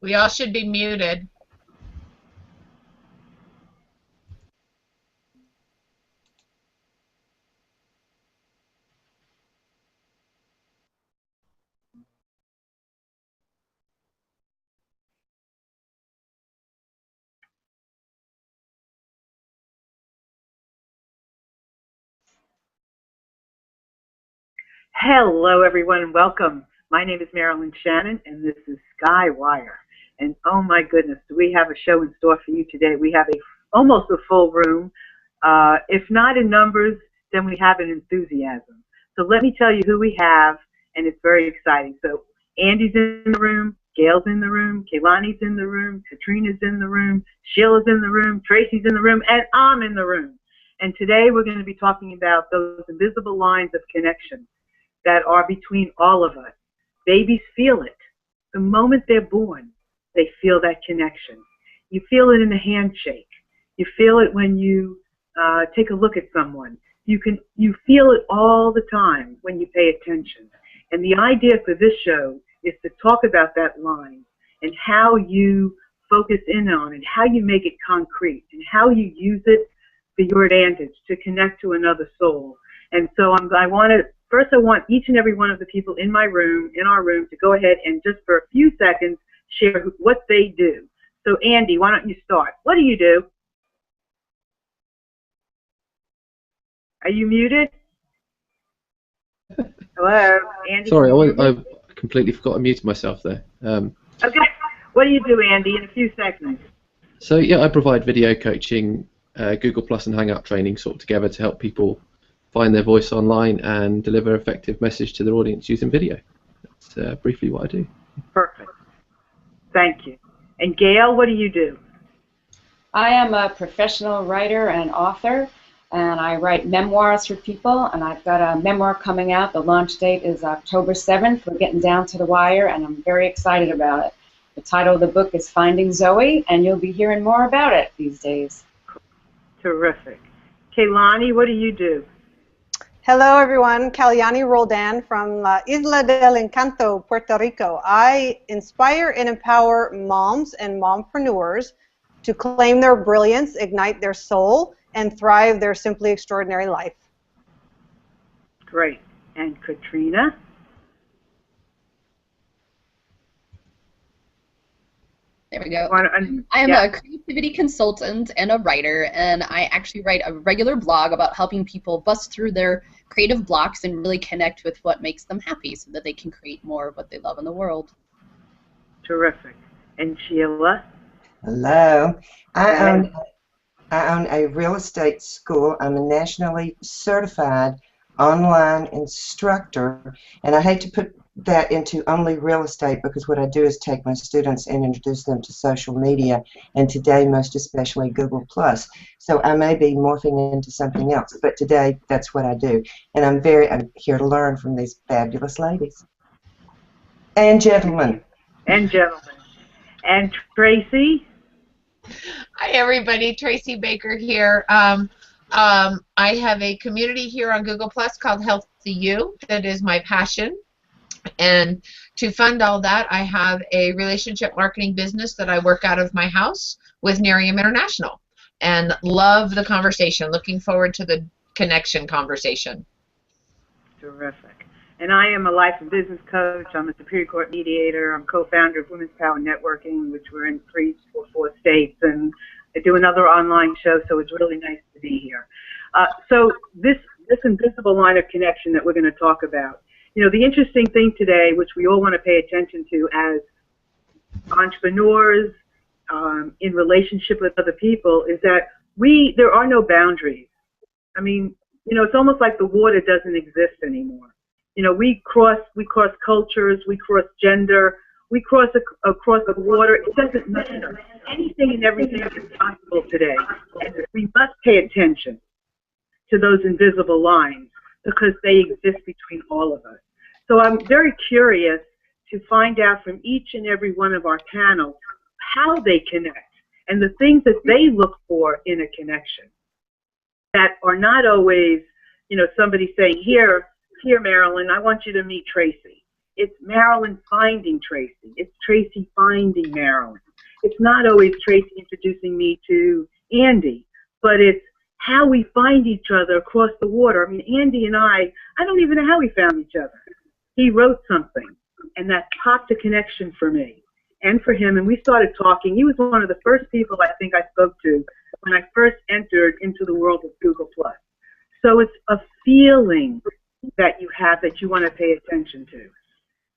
We all should be muted. Hello, everyone, and welcome. My name is Marilyn Shannon, and this is Skywire. And oh my goodness, do we have a show in store for you today? We have almost a full room. If not in numbers, then we have an enthusiasm. So let me tell you who we have, and it's very exciting. So Andy's in the room, Gail's in the room, Kaylani's in the room, Katrina's in the room, Sheila's in the room, Tracy's in the room, and I'm in the room. And today we're going to be talking about those invisible lines of connection that are between all of us. Babies feel it. The moment they're born, they feel that connection. You feel it in the handshake. You feel it when you take a look at someone. You feel it all the time when you pay attention. And the idea for this show is to talk about that line and how you focus in on it, how you make it concrete, and how you use it for your advantage to connect to another soul. And so First, I want each and every one of the people in our room, to go ahead and just for a few seconds share what they do. So, Andy, why don't you start? What do you do? Are you muted? Hello, Andy? Sorry, I completely forgot I muted myself there. Okay. What do you do, Andy, in a few seconds? So, yeah, I provide video coaching, Google Plus and Hangout training sort of together to help people find their voice online and deliver effective message to their audience using video. That's briefly what I do. Perfect. Thank you. And Gail, what do you do? I am a professional writer and author, and I write memoirs for people, and I've got a memoir coming out. The launch date is October 7th. We're getting down to the wire, and I'm very excited about it. The title of the book is Finding Zoe, and you'll be hearing more about it these days. Terrific. Kaylani, what do you do? Hello, everyone. Kalyani Roldan from Isla del Encanto, Puerto Rico. I inspire and empower moms and mompreneurs to claim their brilliance, ignite their soul, and thrive their simply extraordinary life. Great. And Katrina? There we go. I am a creativity consultant and a writer, and I actually write a regular blog about helping people bust through their creative blocks and really connect with what makes them happy so that they can create more of what they love in the world. Terrific. And Sheila? Hello. I own a real estate school. I'm a nationally certified online instructor, and I hate to put that into only real estate because what I do is take my students and introduce them to social media, and today most especially Google+. So I may be morphing into something else, but today that's what I do. And I'm here to learn from these fabulous ladies. And gentlemen. And gentlemen. And Tracy? Hi, everybody. Tracy Baker here. I have a community here on Google Plus called Healthy You. That is my passion. And to fund all that, I have a relationship marketing business that I work out of my house with Nerium International. And love the conversation. Looking forward to the connection conversation. Terrific. And I am a life and business coach. I'm a Superior Court mediator. I'm co-founder of Women's Power Networking, which we're in 3 or 4 states. And I do another online show, so it's really nice to be here. So this invisible line of connection that we're going to talk about. You know, the interesting thing today, which we all want to pay attention to as entrepreneurs in relationship with other people, is that there are no boundaries. I mean, you know, it's almost like the water doesn't exist anymore. You know, we cross cultures, we cross gender, we cross across the water. It doesn't matter. Anything and everything is possible today, and we must pay attention to those invisible lines because they exist between all of us. So I'm very curious to find out from each and every one of our panels how they connect and the things that they look for in a connection that are not always, you know, somebody saying, here, Marilyn, I want you to meet Tracy. It's Marilyn finding Tracy. It's Tracy finding Marilyn. It's not always Tracy introducing me to Andy, but it's how we find each other across the water. I mean, Andy and I don't even know how we found each other. He wrote something, and that popped a connection for me and for him, and we started talking. He was one of the first people I think I spoke to when I first entered into the world of Google+. So it's a feeling that you have that you want to pay attention to.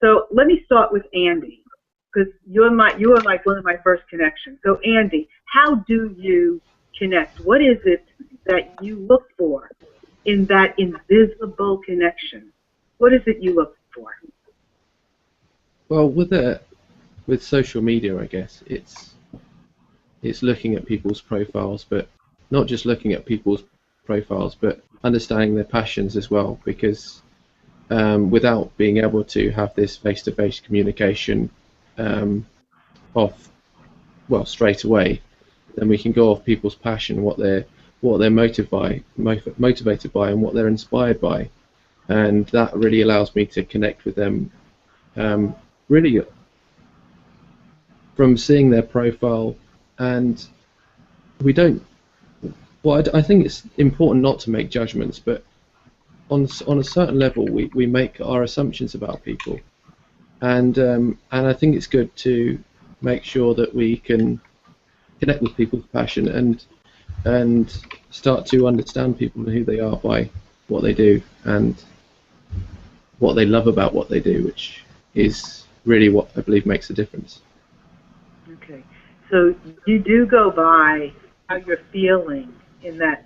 So let me start with Andy, because you are like one of my first connections. So Andy, how do you connect? What is it that you look for in that invisible connection? What is it you look for? Well, with social media, I guess it's looking at people's profiles, but not just looking at people's profiles, but understanding their passions as well. Because without being able to have this face-to-face communication straight away, then we can go off people's passion, what they're motivated by, and what they're inspired by, and that really allows me to connect with them. Really, from seeing their profile, and we don't. Well, I think it's important not to make judgments, but on a certain level, we make our assumptions about people, and I think it's good to make sure that we can connect with people's passion and start to understand people and who they are by what they do and what they love about what they do, which is really what I believe makes a difference. Okay, so you do go by how you're feeling in that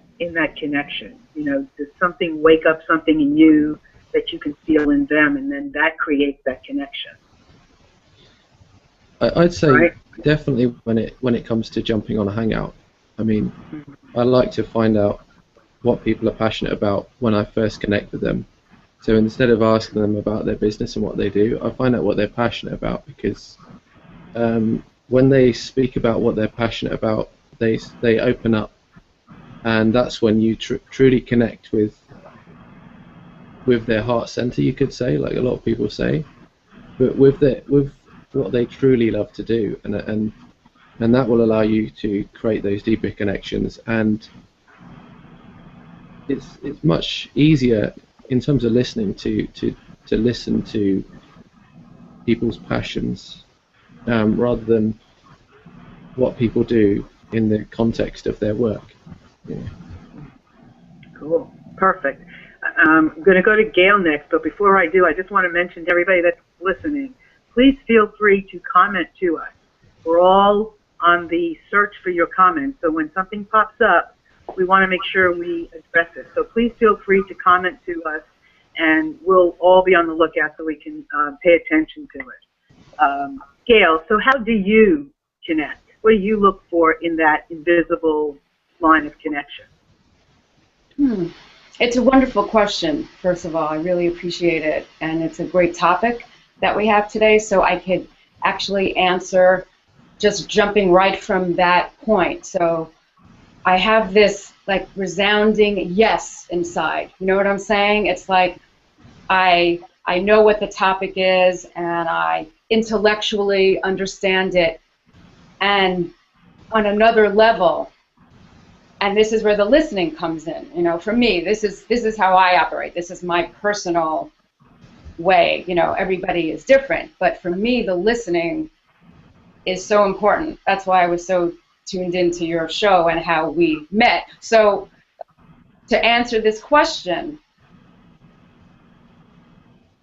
connection. You know, does something wake up something in you that you can feel in them, and then that creates that connection? I'd say right? Definitely when it comes to jumping on a hangout. I mean, I like to find out what people are passionate about when I first connect with them. So instead of asking them about their business and what they do, I find out what they're passionate about, because when they speak about what they're passionate about, they open up, and that's when you truly connect with their heart center, you could say, like a lot of people say, but with what they truly love to do, and that will allow you to create those deeper connections. And it's much easier in terms of listening to listen to people's passions rather than what people do in the context of their work. Yeah. Cool. Perfect. I'm going to go to Gail next, but before I do, I just want to mention to everybody that's listening, please feel free to comment to us. We're all on the search for your comments, so when something pops up, we want to make sure we address it. So please feel free to comment to us, and we'll all be on the lookout so we can pay attention to it. Gail, so how do you connect? What do you look for in that invisible line of connection? It's a wonderful question, first of all. I really appreciate it, and it's a great topic that we have today, so I could actually answer just jumping right from that point. So I have this like resounding yes inside. You know what I'm saying? It's like I know what the topic is, and I intellectually understand it, and on another level, and this is where the listening comes in. You know, for me, this is how I operate. This is my personal way. You know, everybody is different, but for me, the listening is so important. That's why I was so tuned into your show and how we met. So to answer this question,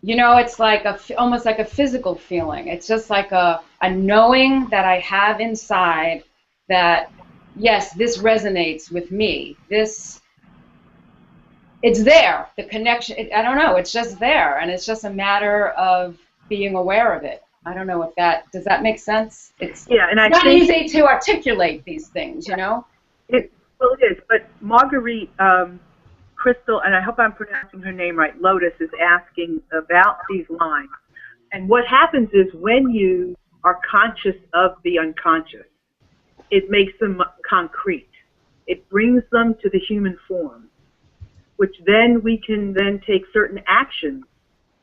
you know, it's like almost like a physical feeling. It's just like a knowing that I have inside that, yes, this resonates with me. It's there, the connection. I don't know, it's just there, and it's just a matter of being aware of it. I don't know if does that make sense? It's not easy to articulate these things, you know? Well, it is, but Marguerite Crystal, and I hope I'm pronouncing her name right, Lotus, is asking about these lines. And what happens is when you are conscious of the unconscious, it makes them concrete. It brings them to the human form, which then we can then take certain actions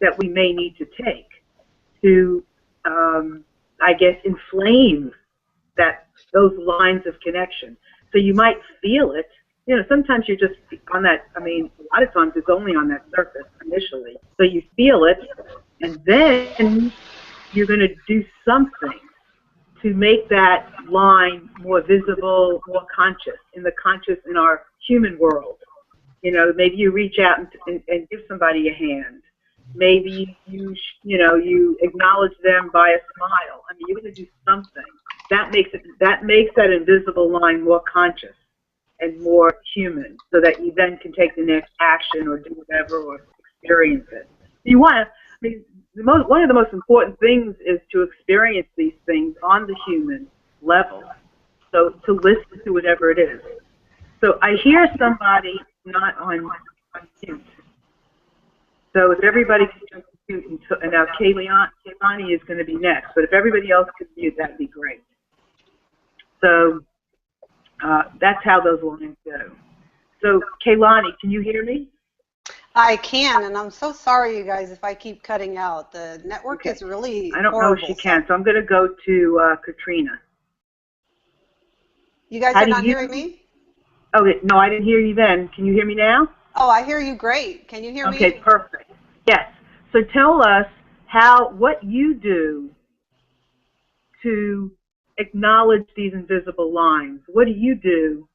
that we may need to take. to, I guess, inflame those lines of connection. So you might feel it. You know, sometimes you're just on that, I mean, a lot of times it's only on that surface initially. So you feel it, and then you're going to do something to make that line more visible, more conscious, in our human world. You know, maybe you reach out and give somebody a hand. Maybe you acknowledge them by a smile. I mean, you're going to do something that makes that invisible line more conscious and more human, so that you then can take the next action or do whatever or experience it. You want to. I mean, one of the most important things is to experience these things on the human level. So to listen to whatever it is. So I hear somebody not on mute. So if everybody can jump to mute, and now Kaylani is going to be next, but if everybody else could mute, that'd be great. So that's how those lines go. So Kaylani, can you hear me? I can, and I'm so sorry, you guys, if I keep cutting out. The network is really I don't horrible, know if she can, so I'm going to go to Katrina. You guys are not hearing me? Okay, no, I didn't hear you then. Can you hear me now? Oh, I hear you great. Can you hear me? Okay, perfect. Yes. So tell us what you do to acknowledge these invisible lines. What do you do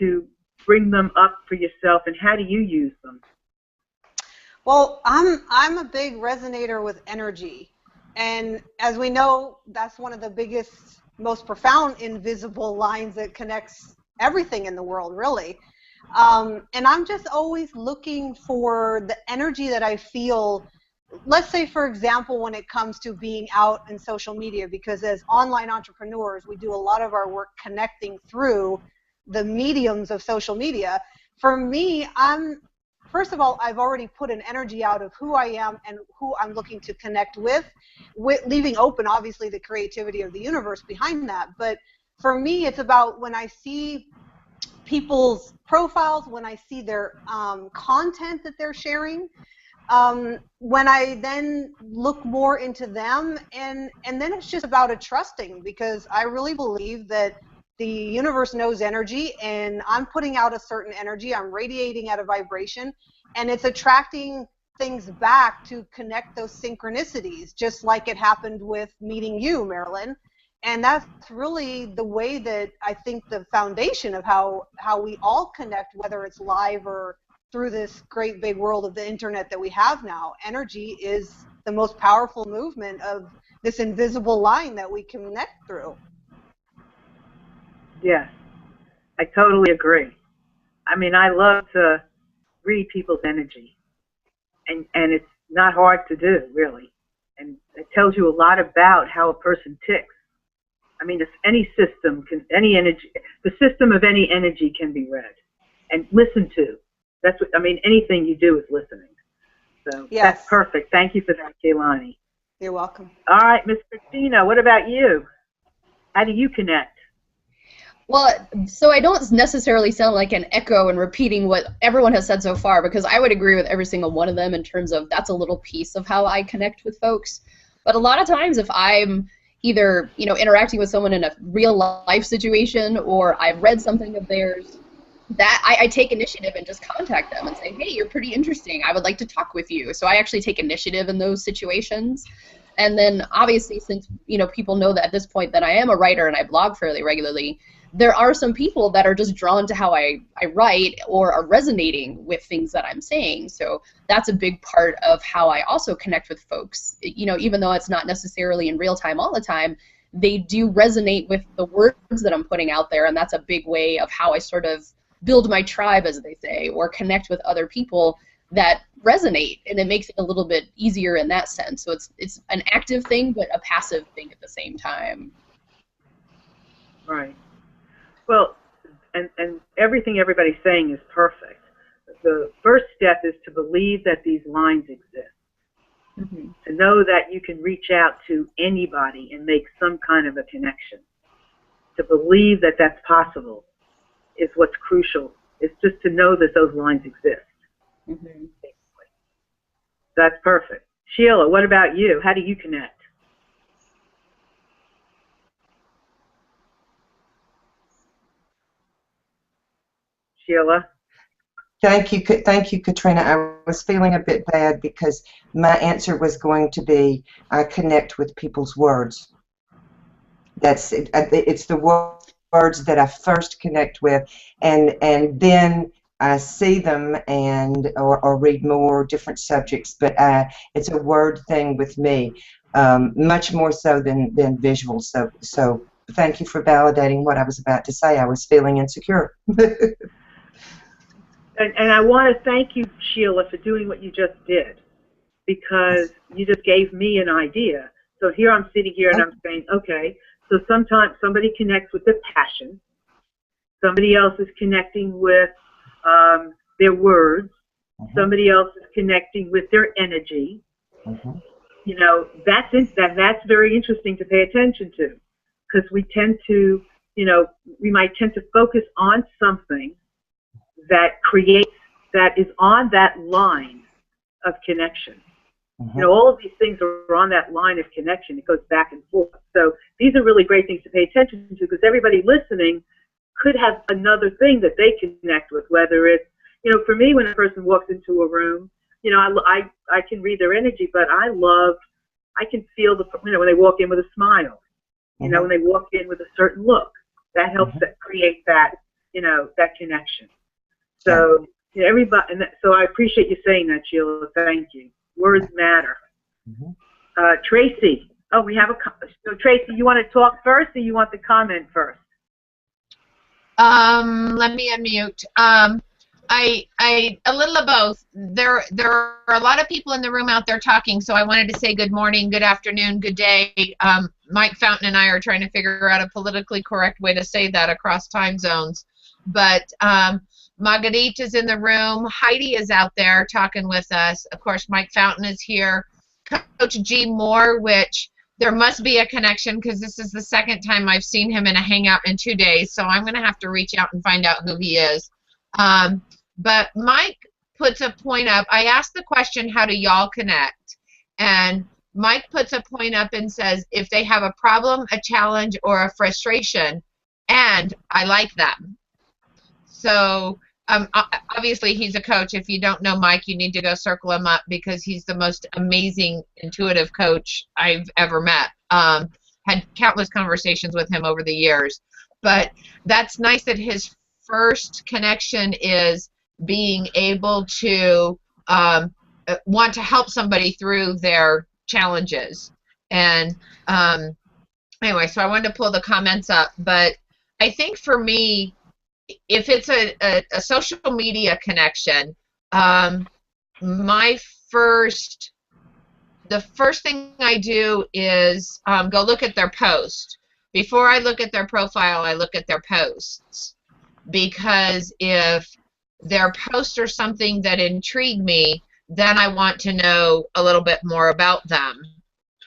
to bring them up for yourself, and how do you use them? Well, I'm a big resonator with energy, and as we know, that's one of the biggest, most profound invisible lines that connects everything in the world, really. And I'm just always looking for the energy that I feel. Let's say, for example, when it comes to being out in social media, because as online entrepreneurs, we do a lot of our work connecting through the mediums of social media. For me, first of all, I've already put an energy out of who I am and who I'm looking to connect with, leaving open, obviously, the creativity of the universe behind that. But for me, it's about when I see people's profiles, when I see their content that they're sharing, when I then look more into them, and then it's just about a trusting, because I really believe that the universe knows energy, and I'm putting out a certain energy, I'm radiating at a vibration, and it's attracting things back to connect those synchronicities, just like it happened with meeting you, Marilyn. And that's really the way that I think the foundation of how we all connect, whether it's live or through this great big world of the internet that we have now. Energy is the most powerful movement of this invisible line that we connect through. Yes, I totally agree. I mean, I love to read people's energy, and it's not hard to do, really. And it tells you a lot about how a person ticks. I mean, if any system the system of any energy can be read and listened to. That's what I mean. Anything you do is listening. So yes. That's perfect. Thank you for that, Kaylani. You're welcome. All right, Ms. Christina, what about you? How do you connect? Well, so I don't necessarily sound like an echo and repeating what everyone has said so far, because I would agree with every single one of them in terms of that's a little piece of how I connect with folks. But a lot of times if I'm either, interacting with someone in a real life situation, or I've read something of theirs, that I take initiative and just contact them and say, hey, you're pretty interesting. I would like to talk with you. So I actually take initiative in those situations. And then obviously, since people know that at this point that I am a writer and I blog fairly regularly, there are some people that are just drawn to how I write or are resonating with things that I'm saying. So that's a big part of how I also connect with folks. Even though it's not necessarily in real time all the time, they do resonate with the words that I'm putting out there, and that's a big way of how I sort of build my tribe, as they say, or connect with other people that resonate, and it makes it a little bit easier in that sense. So it's an active thing, but a passive thing at the same time. Right. Well, and everything everybody's saying is perfect. The first step is to believe that these lines exist. Mm-hmm. To know that you can reach out to anybody and make some kind of a connection. To believe that that's possible is what's crucial. It's just to know that those lines exist. Mm-hmm. That's perfect. Sheila, what about you? How do you connect? Sheila? Thank you, Katrina. I was feeling a bit bad because my answer was going to be I connect with people's words. That's it. It's the words that I first connect with, and then I see them and or read more different subjects. But it's a word thing with me, much more so than visual. So thank you for validating what I was about to say. I was feeling insecure. And I want to thank you, Sheila, for doing what you just did, because you just gave me an idea. So here I'm sitting here and I'm saying, okay, so sometimes somebody connects with their passion, somebody else is connecting with their words, somebody else is connecting with their energy. You know, that's very interesting to pay attention to, because we tend to, you know, we might tend to focus on something that is on that line of connection. You know, all of these things are on that line of connection. It goes back and forth. So these are really great things to pay attention to, because everybody listening could have another thing that they connect with, whether it's, you know, for me, when a person walks into a room, you know, I can read their energy, but I can feel you know, when they walk in with a smile, you know, when they walk in with a certain look, that helps create that, you know, that connection. So, you know, everybody, so I appreciate you saying that, Sheila. Thank you. Words matter. Tracy. Oh, we have so Tracy, you want to talk first, or you want the comment first? Let me unmute. A little of both. There are a lot of people in the room out there talking, so I wanted to say good morning, good afternoon, good day. Mike Fountain and I are trying to figure out a politically correct way to say that across time zones. But Marguerite is in the room. Heidi is out there talking with us. Of course, Mike Fountain is here. Coach G. Moore, which there must be a connection, because this is the second time I've seen him in a hangout in 2 days, so I'm going to have to reach out and find out who he is. But Mike puts a point up. I asked the question, how do y'all connect? And Mike puts a point up and says, if they have a problem, a challenge, or a frustration, and I like them. So obviously he's a coach. If you don't know Mike, you need to go circle him up, because he's the most amazing intuitive coach I've ever met. Had countless conversations with him over the years. But that's nice that his first connection is being able to want to help somebody through their challenges. And anyway, so I wanted to pull the comments up. But I think for me, if it's a social media connection, the first thing I do is go look at their post. Before I look at their profile, I look at their posts, because if their posts are something that intrigue me, then I want to know a little bit more about them.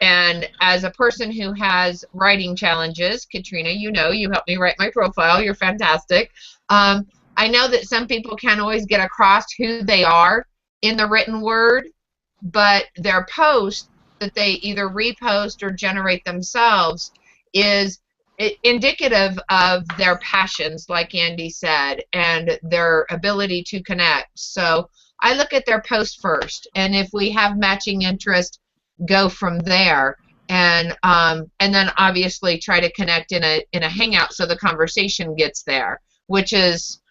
And as a person who has writing challenges, Katrina, you know, you helped me write my profile. You're fantastic. I know that some people can't always get across who they are in the written word, but their post that they either repost or generate themselves is indicative of their passions, like Andy said, and their ability to connect. So I look at their post first, and if we have matching interest, go from there, and then obviously try to connect in a hangout so the conversation gets there, which is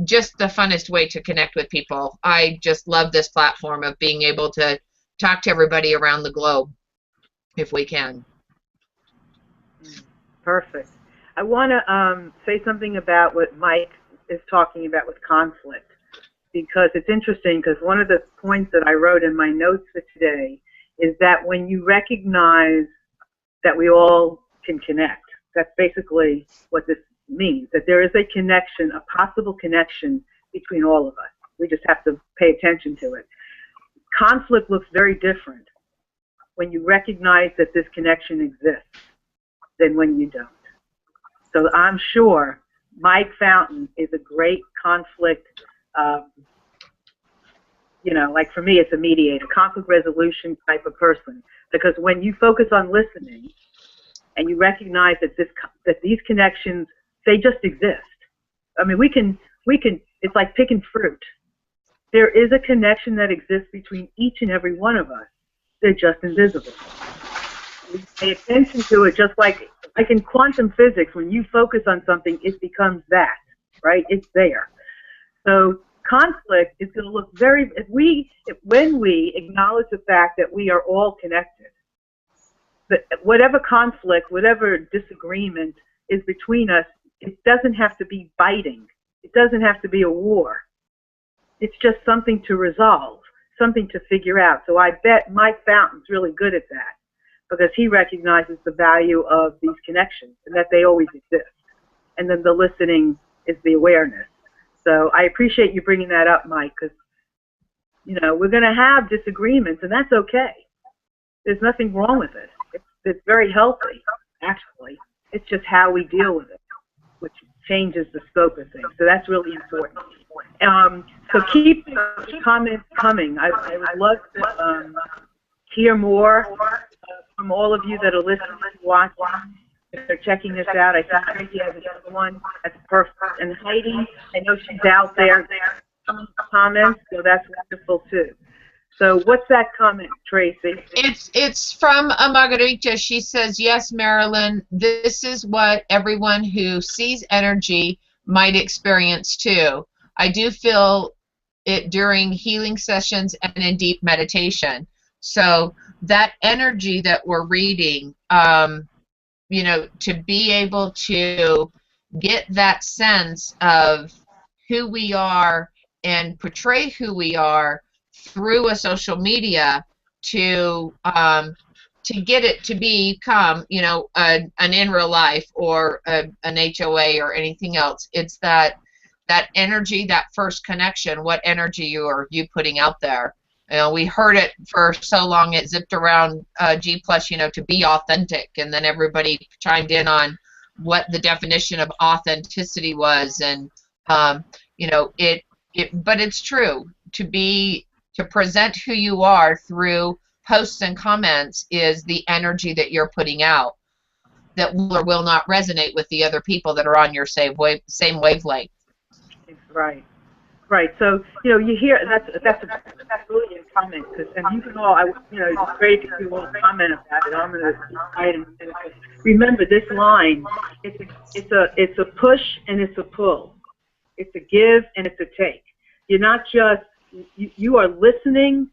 just the funnest way to connect with people. I just love this platform of being able to talk to everybody around the globe if we can. Perfect. I want to say something about what Mike is talking about with conflict, because it's interesting, because one of the points that I wrote in my notes for today is that when you recognize that we all can connect, that's basically what this means, that there is a connection, a possible connection between all of us. We just have to pay attention to it. Conflict looks very different when you recognize that this connection exists than when you don't. So I'm sure Mike Fountain is a great conflict You know, like for me, it's a mediator, conflict resolution type of person. Because when you focus on listening and you recognize that these connections, they just exist. I mean, we can. It's like picking fruit. There is a connection that exists between each and every one of us. They're just invisible. We pay attention to it, just like in quantum physics, when you focus on something, it becomes that, right? It's there. So conflict is going to look when we acknowledge the fact that we are all connected, that whatever conflict, whatever disagreement is between us, it doesn't have to be biting. It doesn't have to be a war. It's just something to resolve, something to figure out. So I bet Mike Fountain's really good at that, because he recognizes the value of these connections and that they always exist. And then the listening is the awareness. So I appreciate you bringing that up, Mike, because, you know, we're going to have disagreements, and that's okay. There's nothing wrong with it. It's very healthy, actually. It's just how we deal with it, which changes the scope of things. So that's really important. So keep the comments coming. I would love to hear more from all of you that are listening, watching. If they're checking this out, I think Tracy has another one. That's perfect. And Heidi, I know she's out there comments, so that's wonderful too. So what's that comment, Tracy? It's from Margarita. She says, yes, Marilyn, this is what everyone who sees energy might experience too. I do feel it during healing sessions and in deep meditation. So that energy that we're reading, you know, to be able to get that sense of who we are and portray who we are through a social media to get it to become, you know, an in real life or an HOA or anything else. It's that energy, that first connection. What energy are you putting out there? You know, we heard it for so long, it zipped around G+, you know, to be authentic, and then everybody chimed in on what the definition of authenticity was, and you know, but it's true. To present who you are through posts and comments is the energy that you're putting out that will or will not resonate with the other people that are on your same wavelength. Right. Right. So, you know, you hear that's a brilliant comment, and you can all, you know, it's great if you all comment about it. I'm going to try it in a minute. Remember, this line, it's a push and it's a pull. It's a give and it's a take. You're not just, you are listening,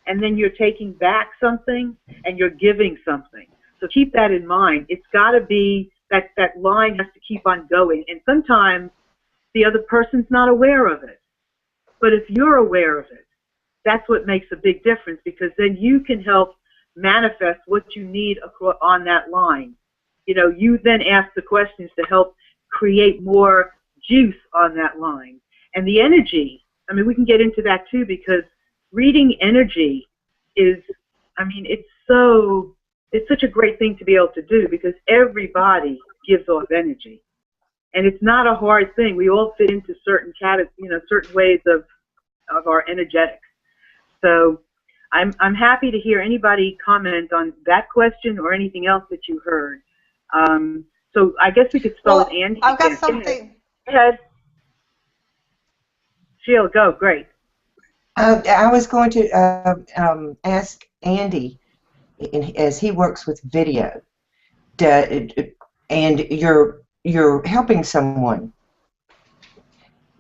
and then you're taking back something and you're giving something. So keep that in mind. It's got to be, that line has to keep on going, and sometimes the other person's not aware of it. But if you're aware of it, that's what makes a big difference, because then you can help manifest what you need on that line. You know, you then ask the questions to help create more juice on that line. And the energy, I mean, we can get into that too, because reading energy is, I mean, it's such a great thing to be able to do, because everybody gives off energy. And it's not a hard thing. We all fit into certain certain ways of our energetics. So I'm happy to hear anybody comment on that question or anything else that you heard. So I guess we could start with Andy. I've got something. Go ahead. Sheila, go. Great. I was going to ask Andy, as he works with video, and you're helping someone.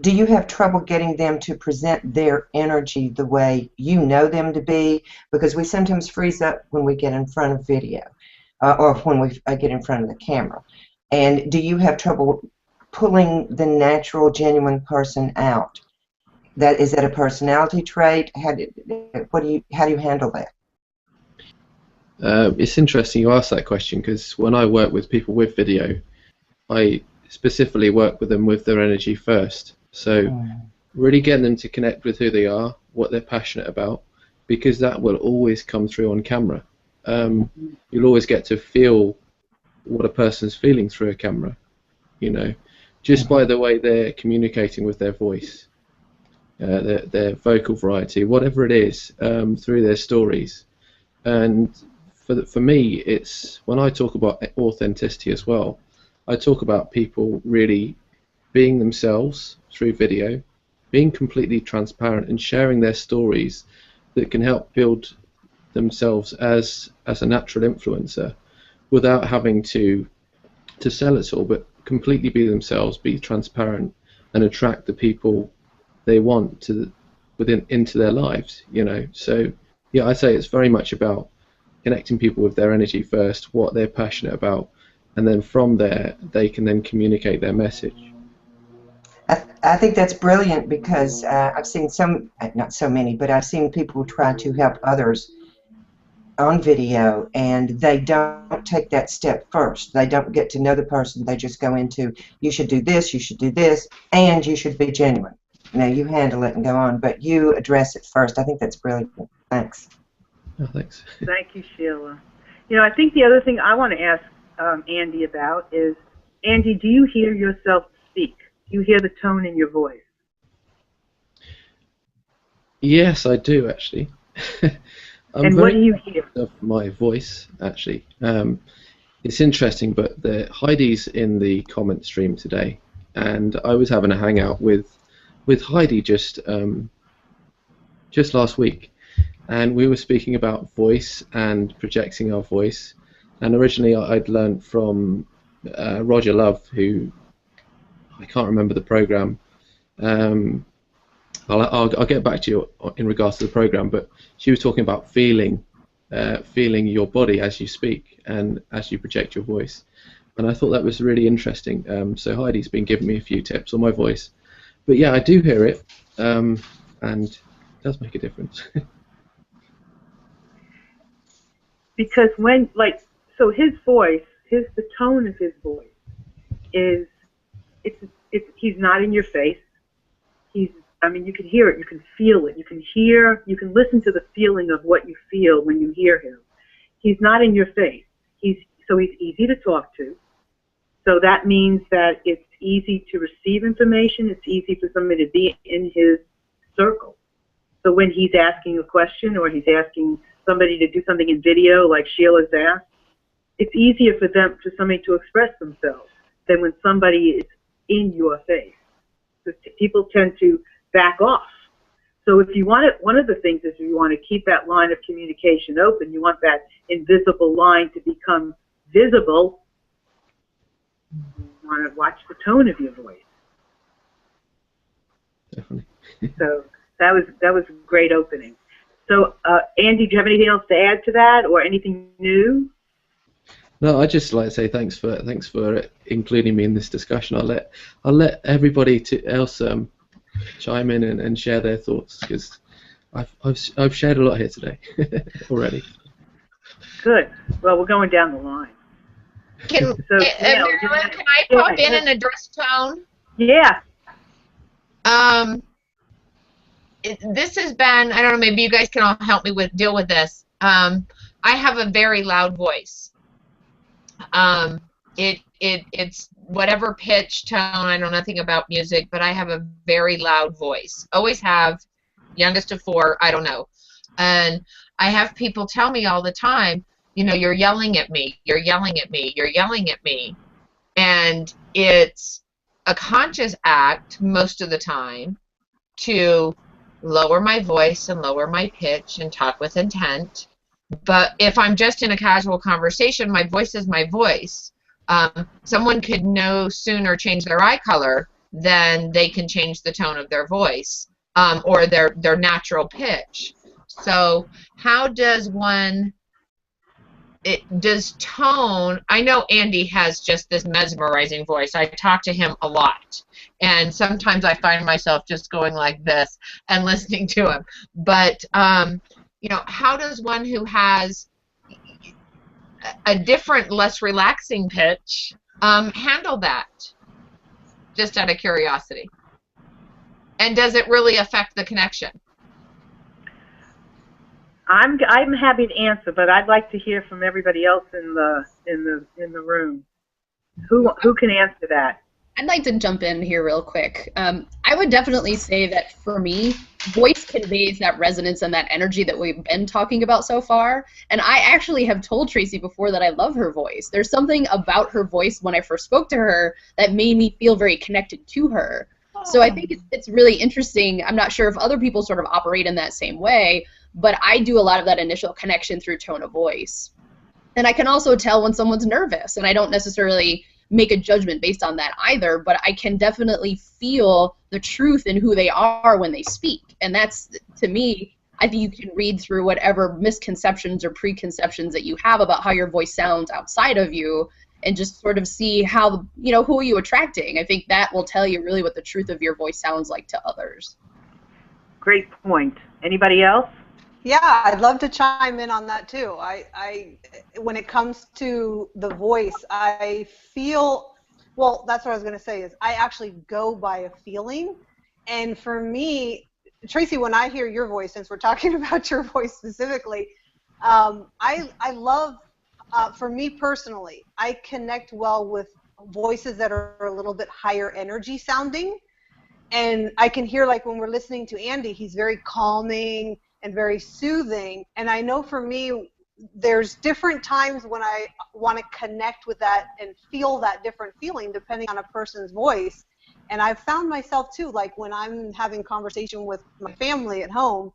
Do you have trouble getting them to present their energy the way you know them to be? Because we sometimes freeze up when we get in front of video, or when we get in front of the camera. And do you have trouble pulling the natural, genuine person out? Is that a personality trait? How do you handle that? It's interesting you ask that question, because when I work with people with video, I specifically work with them with their energy first. So really getting them to connect with who they are, what they're passionate about, because that will always come through on camera. You'll always get to feel what a person's feeling through a camera, you know, just by the way they're communicating with their voice. their vocal variety, whatever it is, through their stories. And for me, it's when I talk about authenticity as well, I talk about people really being themselves through video, being completely transparent and sharing their stories that can help build themselves as a natural influencer without having to sell it all, but completely be themselves, be transparent, and attract the people they want into their lives. So yeah, I say it's very much about connecting people with their energy first, what they're passionate about, and then from there they can then communicate their message. I think that's brilliant because I've seen not so many, but I've seen people try to help others on video, and they don't take that step first. They don't get to know the person. They just go into, you should do this, and you should be genuine. You handle it and go on, but you address it first. I think that's brilliant. Thanks. Oh, thanks. Thank you, Sheila. I think the other thing I want to ask Andy about is, Andy, do you hear yourself speak? Do you hear the tone in your voice? Yes, I do, actually. And what do you hear? Of my voice, actually. It's interesting, but Heidi's in the comment stream today, and I was having a hangout with Heidi just last week, and we were speaking about voice and projecting our voice. And originally, I'd learned from Roger Love, who I can't remember the program. I'll get back to you in regards to the program, but she was talking about feeling your body as you speak and as you project your voice, and I thought that was really interesting. So Heidi's been giving me a few tips on my voice, but yeah, I do hear it, and it does make a difference. Because so his voice, the tone of his voice is, he's not in your face. You can hear it, you can feel it, you can listen to the feeling of what you feel when you hear him. He's not in your face. He's easy to talk to. So that means that it's easy to receive information, it's easy for somebody to be in his circle. So when he's asking a question or he's asking somebody to do something in video like Sheila's asked, it's easier for somebody to express themselves than when somebody is in your face. Because people tend to back off. So if you want it, one of the things is you want to keep that line of communication open. You want that invisible line to become visible. You want to watch the tone of your voice. Definitely. So that was a great opening. So Andy, do you have anything else to add to that, or anything new? No, I'd just like to say thanks for including me in this discussion. I'll let everybody else chime in and share their thoughts, because I've shared a lot here today already. Good. Well, we're going down the line. Marilyn, can I pop in and address tone? Yeah. This has been, I don't know, maybe you guys can all help me deal with this. I have a very loud voice. It's whatever pitch, tone, I know nothing about music, but I have a very loud voice. Always have, youngest of 4, I don't know. And I have people tell me all the time, you're yelling at me, you're yelling at me, you're yelling at me. And it's a conscious act most of the time to lower my voice and lower my pitch and talk with intent. But if I'm just in a casual conversation, my voice is my voice. Someone could no sooner change their eye color than they can change the tone of their voice, or their natural pitch. So how does does tone, I know Andy has just this mesmerizing voice. I talk to him a lot, and sometimes I find myself just going like this and listening to him. But how does one who has a different, less relaxing pitch handle that? Just out of curiosity. And does it really affect the connection? I'm happy to answer, but I'd like to hear from everybody else in the room. Who can answer that? I'd like to jump in here real quick. I would definitely say that for me, voice conveys that resonance and that energy that we've been talking about so far. And I actually have told Tracy before that I love her voice. There's something about her voice when I first spoke to her that made me feel very connected to her. So I think it's really interesting. I'm not sure if other people sort of operate in that same way, but I do a lot of that initial connection through tone of voice. And I can also tell when someone's nervous, and I don't necessarily make a judgment based on that either, but I can definitely feel the truth in who they are when they speak. And that's, to me, I think you can read through whatever misconceptions or preconceptions that you have about how your voice sounds outside of you and just sort of see how, you know, who are you attracting? I think that will tell you really what the truth of your voice sounds like to others. Great point. Anybody else? Yeah, I'd love to chime in on that too. When it comes to the voice, I feel, well, that's what I was going to say is I actually go by a feeling. And for me, Tracy, when I hear your voice, since we're talking about your voice specifically, I love, for me personally, I connect well with voices that are a little bit higher energy sounding. And I can hear, like when we're listening to Andy, he's very calming and very soothing. And I know for me, there's different times when I want to connect with that and feel that different feeling depending on a person's voice. And I've found myself too, like when I'm having conversation with my family at home,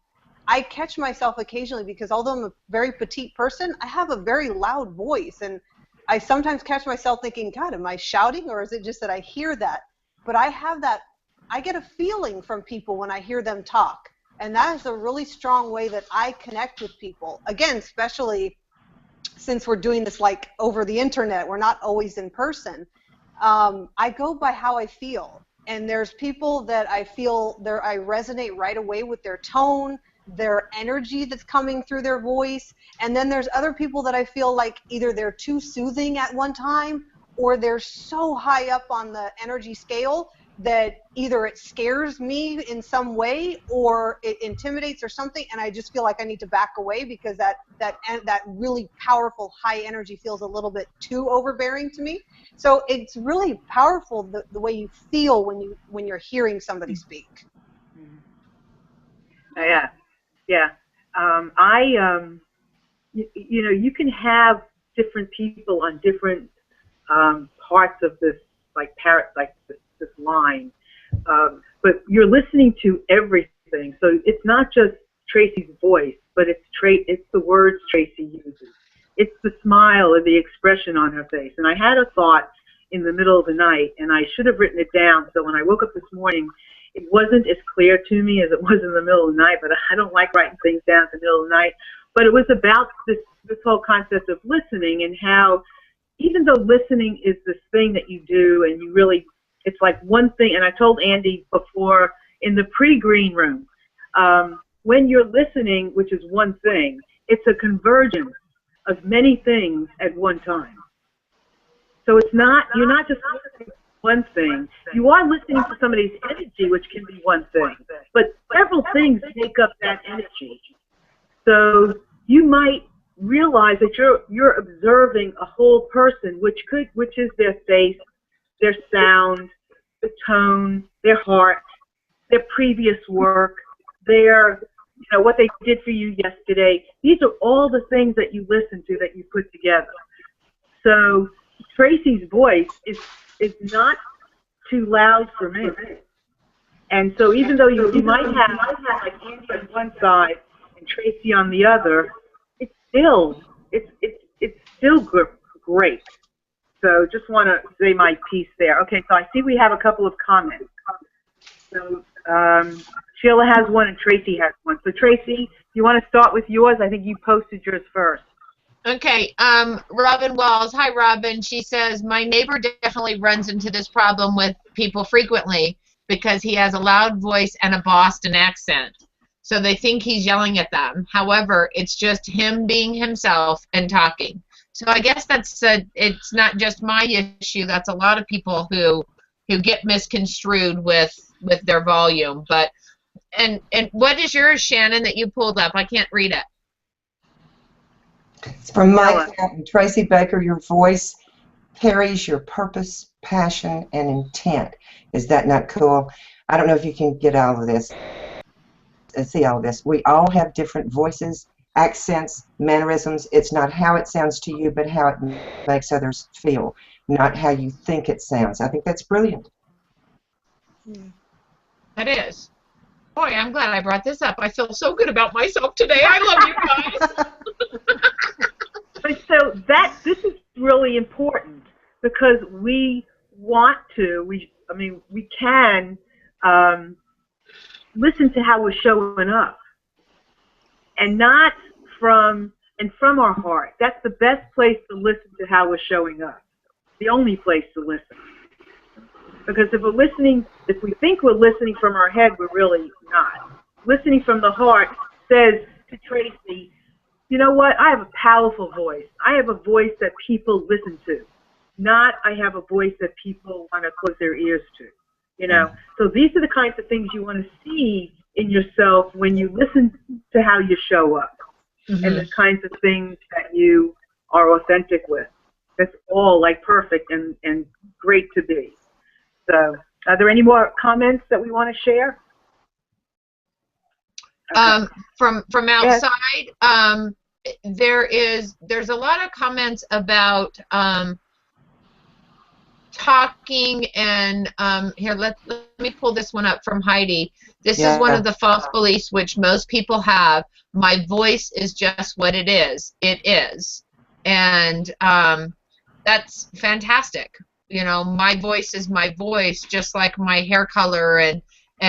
I catch myself occasionally because although I'm a very petite person, I have a very loud voice. And I sometimes catch myself thinking, God, am I shouting, or is it just that I hear that? But I have that, I get a feeling from people when I hear them talk. And that is a really strong way that I connect with people. Again, especially since we're doing this like over the internet, we're not always in person. I go by how I feel. And there's people that I feel I resonate right away with their tone, their energy that's coming through their voice. And then there's other people that I feel like either they're too soothing at one time or they're so high up on the energy scale that either it scares me in some way or it intimidates or something, and I just feel like I need to back away because that really powerful high energy feels a little bit too overbearing to me. So it's really powerful the way you feel when you're hearing somebody speak. Yeah. You know, you can have different people on different parts of this, this line, but you're listening to everything. So it's not just Tracy's voice, but it's the words Tracy uses. It's the smile or the expression on her face. And I had a thought in the middle of the night, and I should have written it down. So when I woke up this morning, it wasn't as clear to me as it was in the middle of the night. But I don't like writing things down in the middle of the night. But it was about this whole concept of listening and how, even though listening is this thing that you do, and you really, it's like one thing, and I told Andy before in the pre-green room, when you're listening, which is one thing, it's a convergence of many things at one time. So it's not, you're not just listening to one thing. You are listening to somebody's energy, which can be one thing, but several things make up that energy. So you might realize that you're observing a whole person, which is their face, their sound, the tone, their heart, their previous work, their, you know, what they did for you yesterday. These are all the things that you listen to, that you put together. So Tracy's voice is not too loud for me. And so even though you might have like Andy on one side and Tracy on the other, it's still great. So just want to say my piece there. Okay, so I see we have a couple of comments. So Sheila has one and Tracy has one. So Tracy, you want to start with yours? I think you posted yours first. Okay, Robin Walls. Hi, Robin. She says, my neighbor definitely runs into this problem with people frequently because he has a loud voice and a Boston accent. So they think he's yelling at them. However, it's just him being himself and talking. So I guess it's not just my issue. That's a lot of people who get misconstrued with their volume. But and what is yours, Shannon, that you pulled up? I can't read it. It's from Mike and Tracy Baker. Your voice carries your purpose, passion, and intent. Is that not cool? I don't know if you can get all of this, see all of this. We all have different voices, accents, mannerisms. It's not how it sounds to you, but how it makes others feel, not how you think it sounds. I think that's brilliant. That is. Boy, I'm glad I brought this up. I feel so good about myself today. I love you guys. But so this is really important because we want to. We can listen to how we're showing up, and not from our heart. That's the best place to listen to how we're showing up. The only place to listen. Because if we think we're listening from our head, we're really not. Listening from the heart says to Tracy, you know what, I have a powerful voice. I have a voice that people listen to. Not I have a voice that people want to close their ears to. You know? So these are the kinds of things you want to see in yourself when you listen to how you show up. And the kinds of things that you are authentic with. That's all like perfect and great to be. So, are there any more comments that we want to share? Okay. From outside, there's a lot of comments about talking and here let me pull this one up from Heidi. This is one of the false beliefs which most people have. My voice is just what it is. It is, and that's fantastic. You know, my voice is my voice, just like my hair color and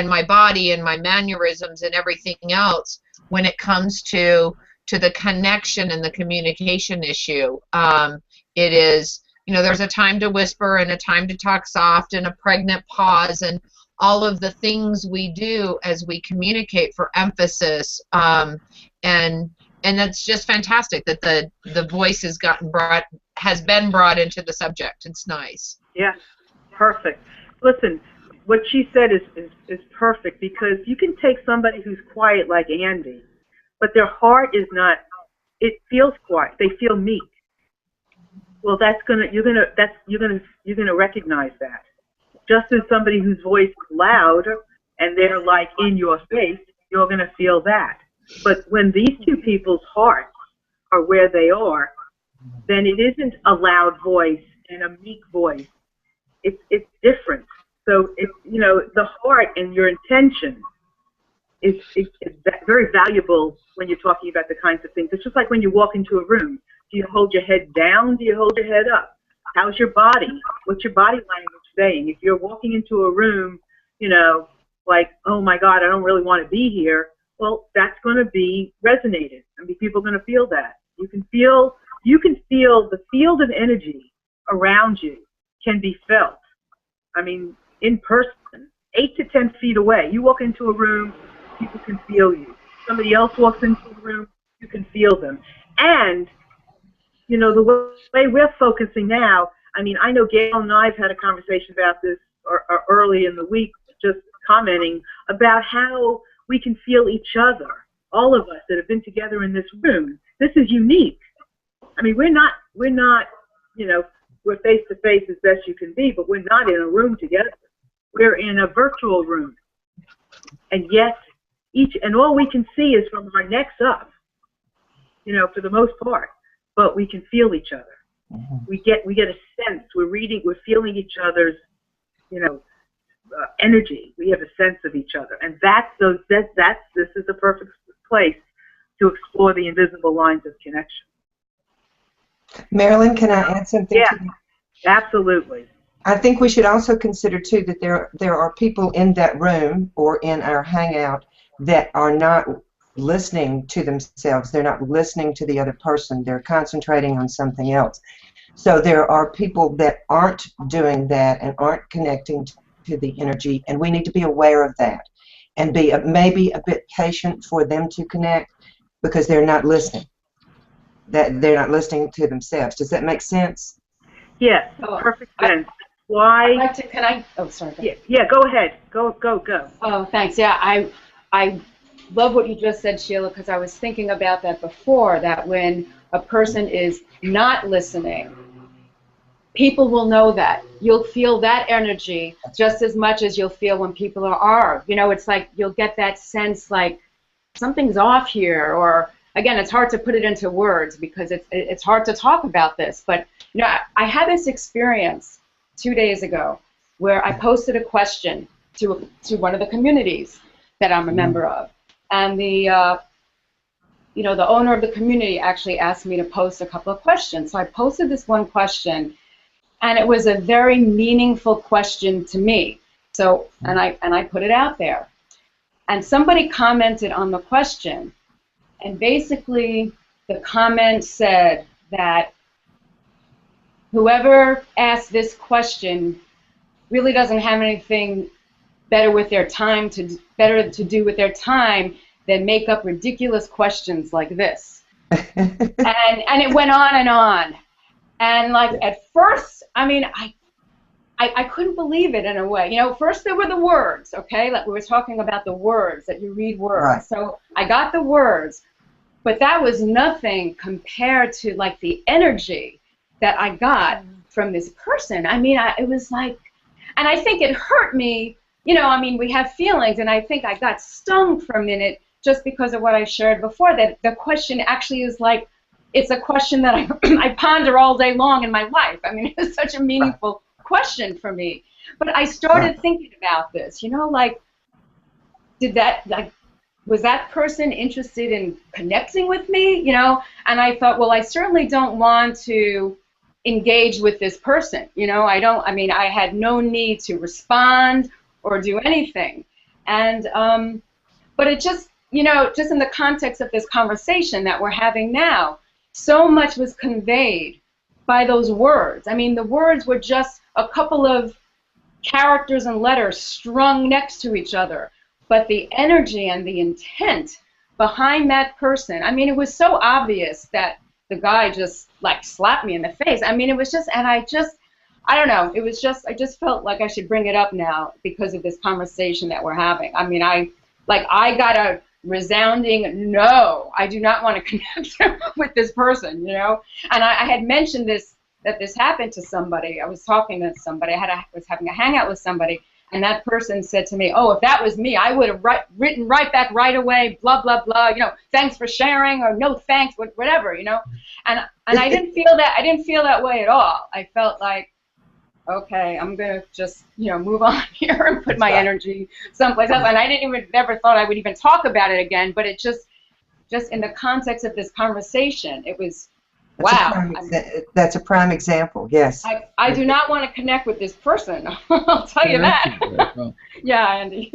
my body and my mannerisms and everything else. When it comes to the connection and the communication issue, it is, you know, there's a time to whisper and a time to talk soft and a pregnant pause and all of the things we do as we communicate for emphasis, and that's just fantastic that the voice has been brought into the subject. It's nice. Yeah, perfect. Listen, what she said is perfect, because you can take somebody who's quiet like Andy, but their heart is not. It feels quiet. They feel meek. Well, you're gonna recognize that. Just as somebody whose voice is loud and they're like in your face, you're gonna feel that. But when these two people's hearts are where they are, then it isn't a loud voice and a meek voice. It's different. So it's, you know, the heart and your intention is very valuable when you're talking about the kinds of things. It's just like when you walk into a room. Do you hold your head down? Do you hold your head up? How's your body? What's your body language saying? If you're walking into a room, you know, like, oh my God, I don't really want to be here, well, that's going to be resonated. I mean, people are going to feel that. You can feel the field of energy around you can be felt. I mean, in person, 8 to 10 feet away. You walk into a room, people can feel you. Somebody else walks into a room, you can feel them. And, you know, the way we're focusing now, I mean, I know Gail and I have had a conversation about this or early in the week, just commenting about how we can feel each other, all of us that have been together in this room. This is unique. I mean, we're not, you know, we're face to face as best you can be, but we're not in a room together. We're in a virtual room. And yet, all we can see is from our necks up, you know, for the most part, but we can feel each other. We get a sense, we're feeling each other's, you know, energy. We have a sense of each other. And this is the perfect place to explore the invisible lines of connection. Marilyn, can I add something? Yeah, absolutely. I think we should also consider, too, that there are people in that room or in our hangout that are not listening to themselves. They're not listening to the other person. They're concentrating on something else. So there are people that aren't doing that and aren't connecting to the energy, and we need to be aware of that and be maybe a bit patient for them to connect because they're not listening. That they're not listening to themselves. Does that make sense? Yes, perfect sense. Why? I'd like to, can I? Oh, sorry. Yeah, go ahead. Go. Oh, thanks. Yeah, I love what you just said, Sheila, because I was thinking about that before, that when a person is not listening, people will know that. You'll feel that energy just as much as you'll feel when people are. You know, it's like you'll get that sense like something's off here, or again, it's hard to put it into words because it's hard to talk about this. But you know, I had this experience 2 days ago where I posted a question to one of the communities that I'm a member of, and the you know, the owner of the community actually asked me to post a couple of questions. So I posted this one question, and it was a very meaningful question to me. So, and I put it out there. And somebody commented on the question, and basically the comment said that whoever asked this question really doesn't have anything better with their time to do with their time than make up ridiculous questions like this. and it went on and on. And like at first, I mean, I couldn't believe it in a way. You know, first there were the words, okay? Like we were talking about the words, that you read words. Right. So I got the words, but that was nothing compared to like the energy that I got from this person. I mean, it was like, and I think it hurt me. You know, I mean, we have feelings, and I think I got stung for a minute just because of what I shared before, that the question actually is like, it's a question that I ponder all day long in my life. I mean, it's such a meaningful question for me. But I started thinking about this, you know, like, was that person interested in connecting with me, you know? And I thought, well, I certainly don't want to engage with this person, you know? I mean, I had no need to respond or do anything. And, but it just, you know, just in the context of this conversation that we're having now, so much was conveyed by those words. I mean, the words were just a couple of characters and letters strung next to each other, but the energy and the intent behind that person, I mean, it was so obvious that the guy just like slapped me in the face. I mean, it was just, and I don't know, it was just, I just felt like I should bring it up now because of this conversation that we're having. I mean, I got a resounding no, I do not want to connect with this person, you know? And I had mentioned this, that this happened to somebody. I was talking to somebody, was having a hangout with somebody, and that person said to me, oh, if that was me, I would have written right back right away, blah, blah, blah, you know, thanks for sharing, or no thanks, whatever, you know? And I didn't feel that way at all. I felt like, okay, I'm going to just, you know, move on here and put my energy someplace else. And I never thought I would even talk about it again, but it just in the context of this conversation, it was, wow. That's a prime example, yes. I do not want to connect with this person, I'll tell you that. Well. Yeah, Andy.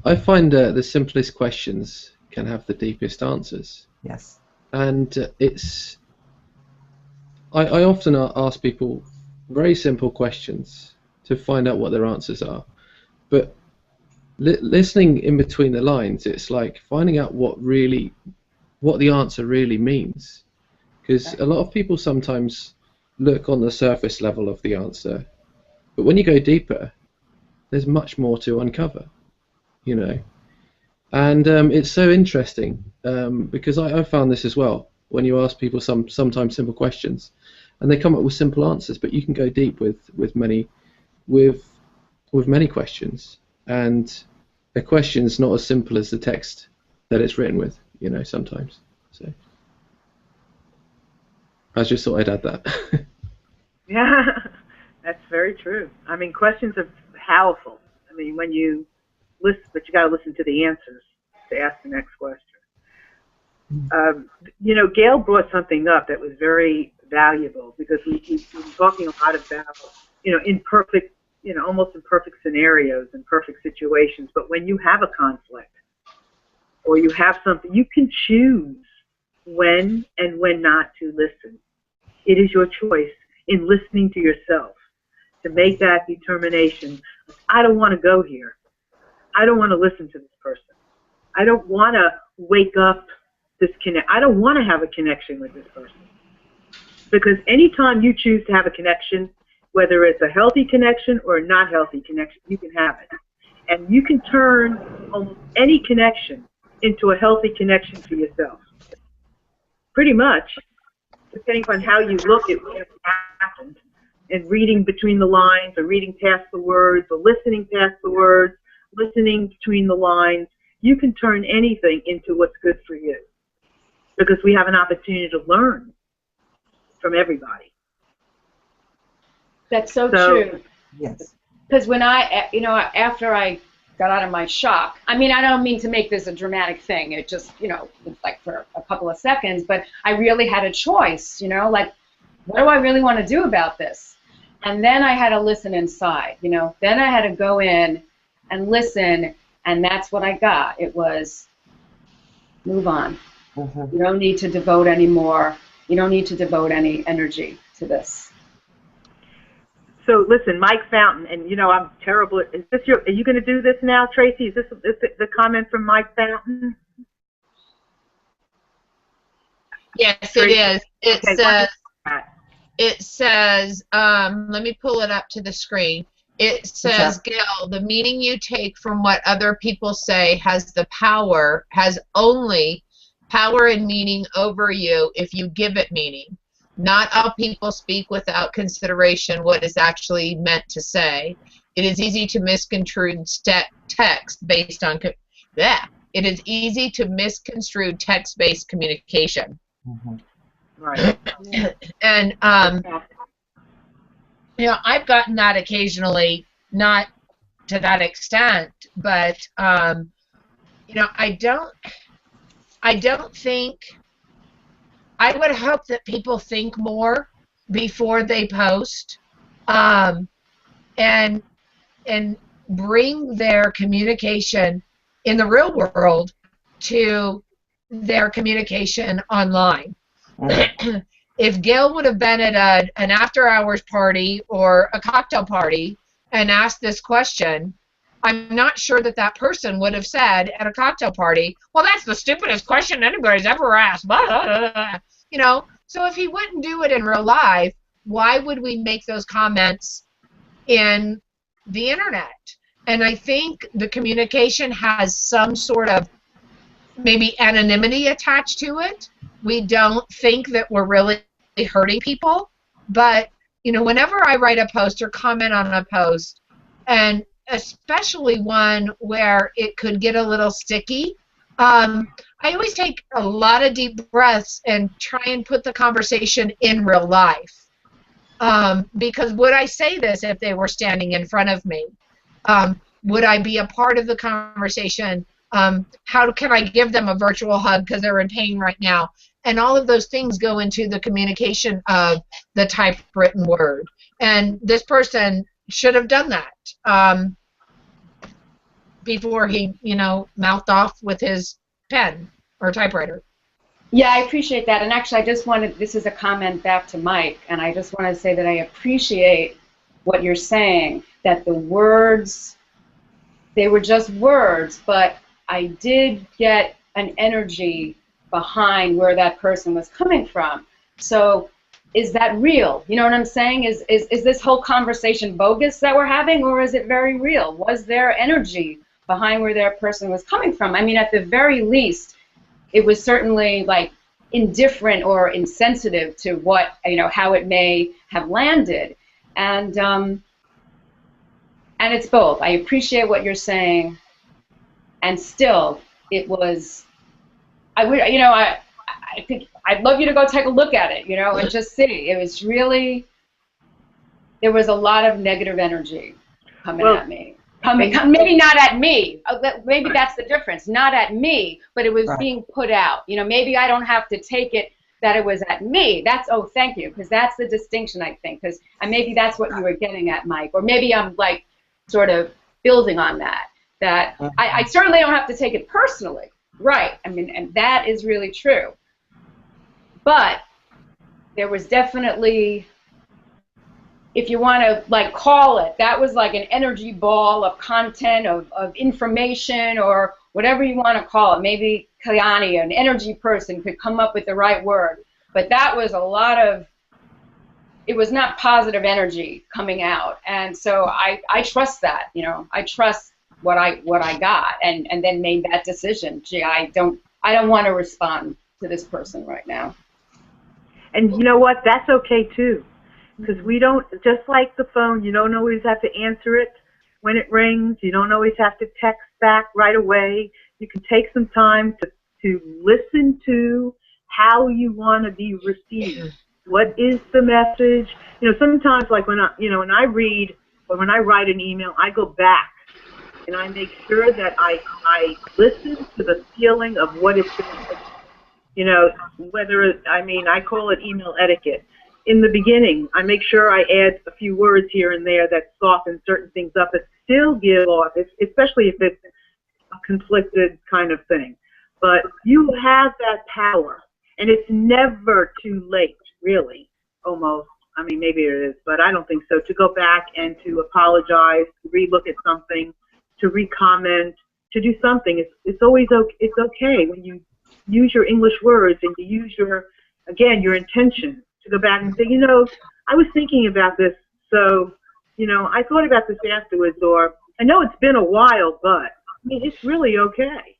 I find the simplest questions can have the deepest answers. Yes. And I often ask people very simple questions to find out what their answers are, but listening in between the lines, it's like finding out what the answer really means, because a lot of people sometimes look on the surface level of the answer, but when you go deeper, there's much more to uncover, you know. And it's so interesting because I found this as well. When you ask people sometimes simple questions, and they come up with simple answers, but you can go deep with many questions, and a question's not as simple as the text that it's written with, you know, sometimes. So I just thought I'd add that. Yeah, that's very true. I mean, questions are powerful. I mean, when you listen, but you got to listen to the answers to ask the next question. You know, Gail brought something up that was very valuable, because we've been talking a lot about, you know, imperfect, you know, almost imperfect scenarios and perfect situations. But when you have a conflict or you have something, you can choose when and when not to listen. It is your choice in listening to yourself to make that determination. I don't want to go here. I don't want to listen to this person. I don't want to wake up disconnect. I don't want to have a connection with this person. Because anytime you choose to have a connection, whether it's a healthy connection or a not healthy connection, you can have it. And you can turn almost any connection into a healthy connection for yourself. Pretty much, depending on how you look at what happened. and reading between the lines, or reading past the words, or listening past the words, listening between the lines. You can turn anything into what's good for you, because we have an opportunity to learn from everybody. That's so true. Yes. Because when after I got out of my shock, I mean, I don't mean to make this a dramatic thing. It just, was like for a couple of seconds, but I really had a choice, like, what do I really want to do about this? And then I had to listen inside, Then I had to go in and listen, and that's what I got. It was, move on. You don't need to devote any more. You don't need to devote any energy to this. So listen, Mike Fountain, and I'm terrible. Are you going to do this now, Tracy? Is this the comment from Mike Fountain? Yes, Tracy? it is. It says, let me pull it up to the screen. It says, Gail, the meaning you take from what other people say has only power and meaning over you if you give it meaning. Not all people speak without consideration what is actually meant to say. It is easy to misconstrue text based on It is easy to misconstrue text-based communication. Right. And I've gotten that occasionally, not to that extent, but I don't think. I would hope that people think more before they post, and bring their communication in the real world to their communication online. If Gail would have been at an after-hours party or a cocktail party and asked this question, I'm not sure that person would have said at a cocktail party, well, that's the stupidest question anybody's ever asked. So if he wouldn't do it in real life, why would we make those comments in the internet? And I think the communication has some sort of maybe anonymity attached to it. We don't think that we're really hurting people. But, whenever I write a post or comment on a post, and especially one where it could get a little sticky, I always take a lot of deep breaths and try and put the conversation in real life. Because would I say this if they were standing in front of me? Would I be a part of the conversation? How can I give them a virtual hug because they're in pain right now? And all of those things go into the communication of the typewritten word. And this person should have done that before he, mouthed off with his pen or typewriter. Yeah, I appreciate that. And actually, this is a comment back to Mike, and I just want to say that I appreciate what you're saying, that the words, they were just words, but I did get an energy behind where that person was coming from. So is that real? You know what I'm saying? Is this whole conversation bogus that we're having, or is it very real? Was there energy behind where that person was coming from? I mean, at the very least, it was certainly like indifferent or insensitive to what, how it may have landed. And it's both. I appreciate what you're saying, and still, it was, I think I'd love you to go take a look at it, and just see. It was really, there was a lot of negative energy coming at me. Maybe not at me. Maybe that's the difference. Not at me, but it was being put out. Maybe I don't have to take it that it was at me. Thank you, because that's the distinction, I think. And maybe that's what you were getting at, Mike. Or maybe I'm like sort of building on that. That I certainly don't have to take it personally. Right. I mean, and that is really true. But there was definitely, if you want to like call it, that was like an energy ball of content, of information, or whatever you want to call it. Maybe Kalyani, an energy person, could come up with the right word. But that was a lot of, it was not positive energy coming out. And so I trust that, I trust what I got, and then made that decision. Gee, I don't want to respond to this person right now. And you know what? That's okay too, Because we don't, just like the phone, you don't always have to answer it when it rings. You don't always have to text back right away. You can take some time to listen to how you want to be received. What is the message? You know, sometimes like when I read or when I write an email, I go back and I make sure that I listen to the feeling of what it's going to, you know, I call it email etiquette. In the beginning, I make sure I add a few words here and there that soften certain things up, but still give off, especially if it's a conflicted kind of thing. But you have that power, and it's never too late, really, almost. I mean, maybe it is, but I don't think so, to go back and to apologize, to relook at something, to re-comment, to do something. It's always okay. It's okay when you use your English words and you use your intention to go back and say, you know, I was thinking about this, so, you know, I thought about this afterwards, or I know it's been a while, but I mean, it's really okay.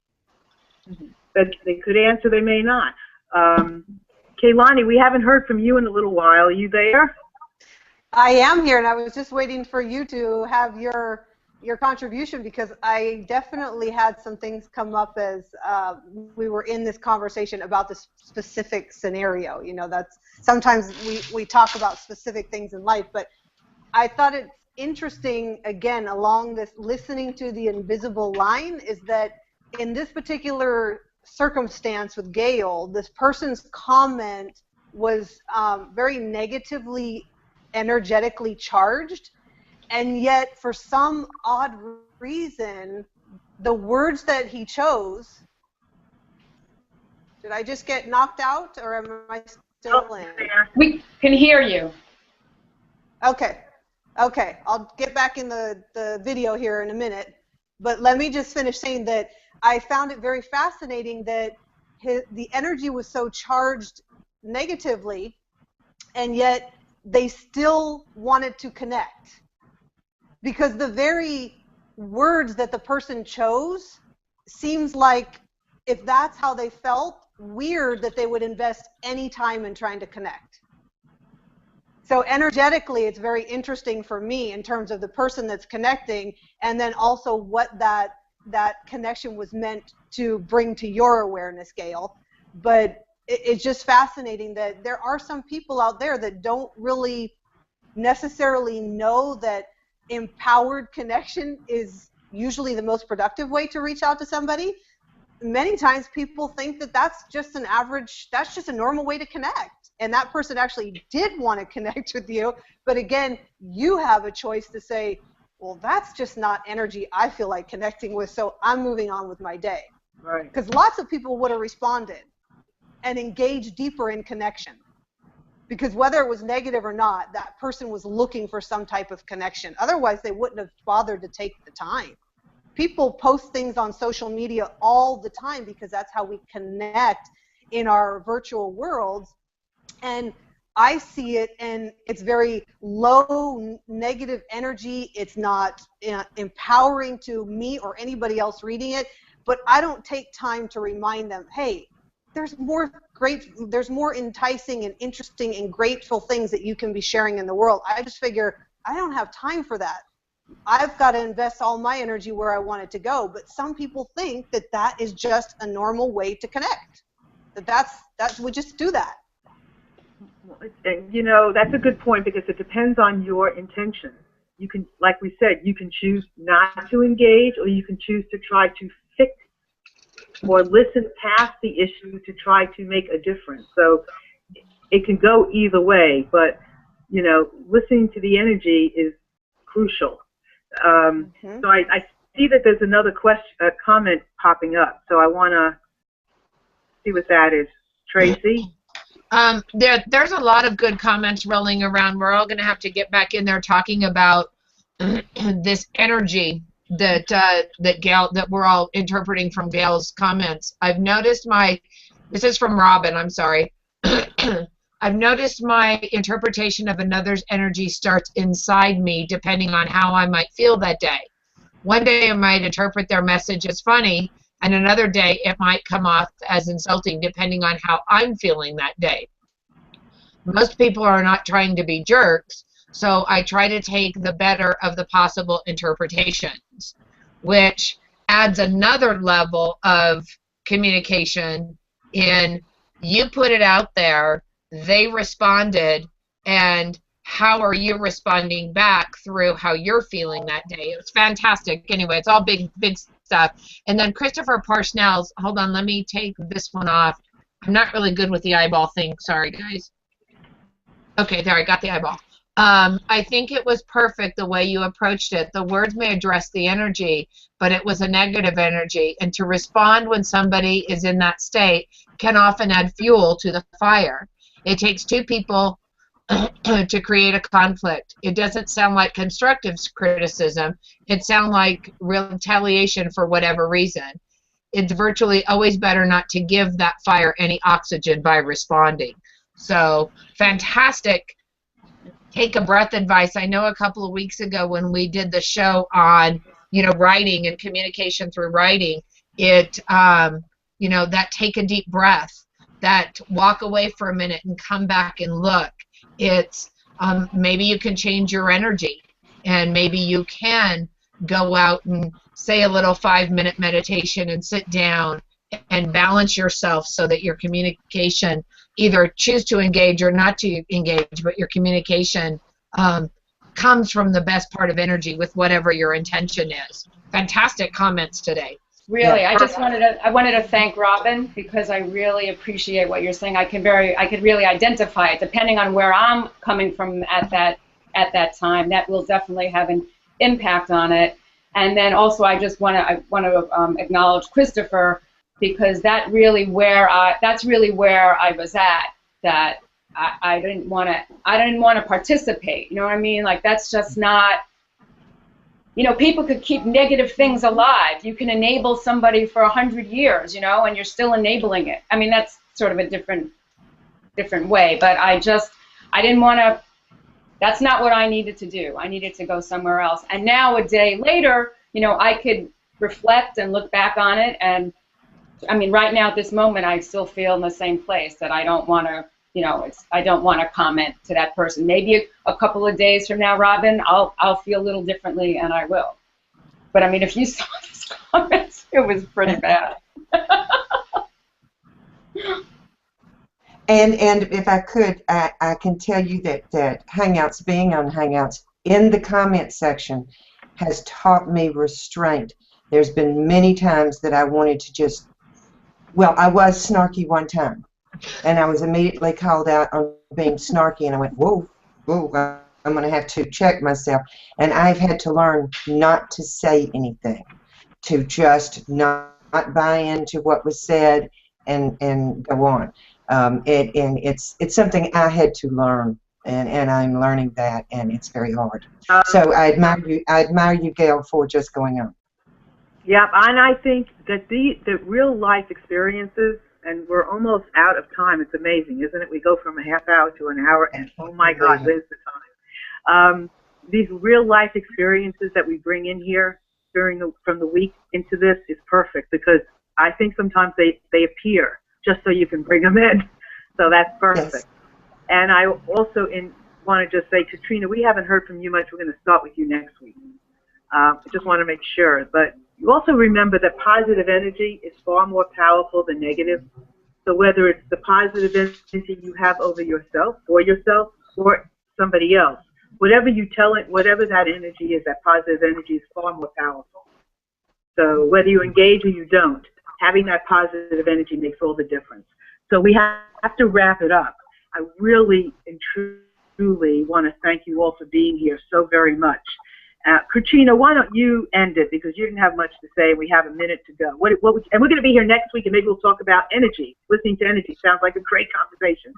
But they could answer, they may not. Kaylani, we haven't heard from you in a little while. Are you there? I am here, and I was just waiting for you to have your contribution, because I definitely had some things come up as we were in this conversation about this specific scenario. You know, that's sometimes we talk about specific things in life, but I thought it's interesting, again, along this listening to the invisible line, is that in this particular circumstance with Gail, this person's comment was very negatively, energetically charged. And yet, for some odd reason, the words that he chose, did I just get knocked out, or am I still in? We can hear you. Okay, I'll get back in the video here in a minute. But let me just finish saying that I found it very fascinating that the energy was so charged negatively, and yet they still wanted to connect. Because the very words that the person chose seems like, if that's how they felt, weird that they would invest any time in trying to connect. So energetically, it's very interesting for me in terms of the person that's connecting, and then also what that connection was meant to bring to your awareness, Gail. But it's just fascinating that there are some people out there that don't really necessarily know that empowered connection is usually the most productive way to reach out to somebody. Many times people think that that's just a normal way to connect. And that person actually did want to connect with you. But again, you have a choice to say, well, that's just not energy I feel like connecting with, so I'm moving on with my day. Right. Because lots of people would have responded and engaged deeper in connection. Because whether it was negative or not, that person was looking for some type of connection. Otherwise, they wouldn't have bothered to take the time. People post things on social media all the time because that's how we connect in our virtual worlds. And I see it, and it's very low negative energy. It's not empowering to me or anybody else reading it. But I don't take time to remind them, hey, there's more enticing and interesting and grateful things that you can be sharing in the world. I just figure I don't have time for that. I've got to invest all my energy where I want it to go. But some people think that that is just a normal way to connect. That's we just do that. And you know, that's a good point, because it depends on your intention. You can, like we said, you can choose not to engage, or you can choose to try to fix or listen past the issue to try to make a difference. So it can go either way, but you know, listening to the energy is crucial. So I see that there's another comment popping up. So I want to see what that is. Tracy? There's a lot of good comments rolling around. We're all going to have to get back in there talking about this energy that we're all interpreting from Gail's comments. I've noticed this is from Robin, I'm sorry. I've noticed my interpretation of another's energy starts inside me depending on how I might feel that day. One day I might interpret their message as funny, and another day it might come off as insulting depending on how I'm feeling that day. Most people are not trying to be jerks, so I try to take the better of the possible interpretations, which adds another level of communication in you put it out there, they responded, and how are you responding back through how you're feeling that day. It was fantastic. Anyway, it's all big stuff. And then Christopher Parsnell's, hold on, let me take this one off. I'm not really good with the eyeball thing. Sorry, guys. Okay, there, I got the eyeball. I think it was perfect the way you approached it. The words may address the energy, but it was a negative energy. And to respond when somebody is in that state can often add fuel to the fire. It takes two people to create a conflict. It doesn't sound like constructive criticism. It sounds like real retaliation for whatever reason. It's virtually always better not to give that fire any oxygen by responding. So, fantastic. Take a breath advice. I know a couple of weeks ago when we did the show on, writing and communication through writing, it, that take a deep breath, that walk away for a minute and come back and look. It's maybe you can change your energy, and maybe you can go out and say a little 5-minute meditation and sit down and balance yourself so that your communication, either choose to engage or not to engage, but your communication comes from the best part of energy with whatever your intention is. Fantastic comments today. Really, I wanted to thank Robin, because I really appreciate what you're saying. I could really identify it depending on where I'm coming from at that time. That will definitely have an impact on it. And then also, I want to acknowledge Christopher, because that's really where I was at. That I didn't want to participate. You know what I mean? Like, that's just not. People could keep negative things alive. You can enable somebody for 100 years, and you're still enabling it. I mean, that's sort of a different way. But I didn't want to. That's not what I needed to do. I needed to go somewhere else. And now, a day later, I could reflect and look back on it. And I mean, right now at this moment, I still feel in the same place that I don't want to. I don't want to comment to that person. Maybe a couple of days from now, Robin, I'll feel a little differently, and I will. But I mean, if you saw these comments, it was pretty bad. And if I could, I can tell you that Hangouts, being on Hangouts, in the comment section, has taught me restraint. There's been many times that I wanted to just, I was snarky one time. And I was immediately called out on being snarky, and I went, whoa, I'm going to have to check myself. And I've had to learn not to say anything, to just not buy into what was said and go on. It's something I had to learn, and I'm learning that, and it's very hard. So I admire you, Gail, for just going on. Yeah, and I think that the real life experiences, and we're almost out of time. It's amazing, isn't it? We go from a half hour to an hour, and oh my God, where's the time? These real life experiences that we bring in here from the week into this is perfect, because I think sometimes they appear just so you can bring them in. So that's perfect. Yes. And I also want to just say, Katrina, we haven't heard from you much. We're going to start with you next week. I just want to make sure. But you also remember that positive energy is far more powerful than negative. So whether it's the positive energy you have over yourself, or somebody else, whatever you tell it, whatever that energy is, that positive energy is far more powerful. So whether you engage or you don't, having that positive energy makes all the difference. So we have to wrap it up. I really and truly want to thank you all for being here so very much. Katrina, why don't you end it, because you didn't have much to say. We have a minute to go. And we're going to be here next week, and maybe we'll talk about energy. Listening to energy sounds like a great conversation.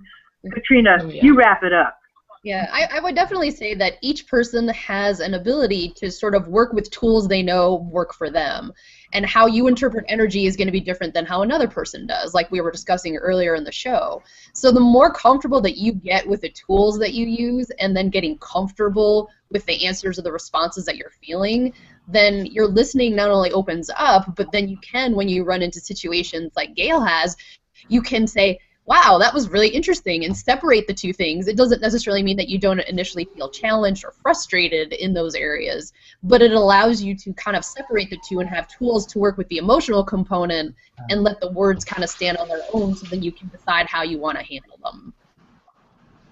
Katrina, you wrap it up. Yeah, I would definitely say that each person has an ability to sort of work with tools they know work for them. And how you interpret energy is going to be different than how another person does, like we were discussing earlier in the show. So the more comfortable that you get with the tools that you use, and then getting comfortable with the answers or the responses that you're feeling, then your listening not only opens up, but then you can, when you run into situations like Gail has, you can say, wow, that was really interesting, and separate the two things. It doesn't necessarily mean that you don't initially feel challenged or frustrated in those areas, but it allows you to kind of separate the two and have tools to work with the emotional component and let the words kind of stand on their own so then you can decide how you want to handle them.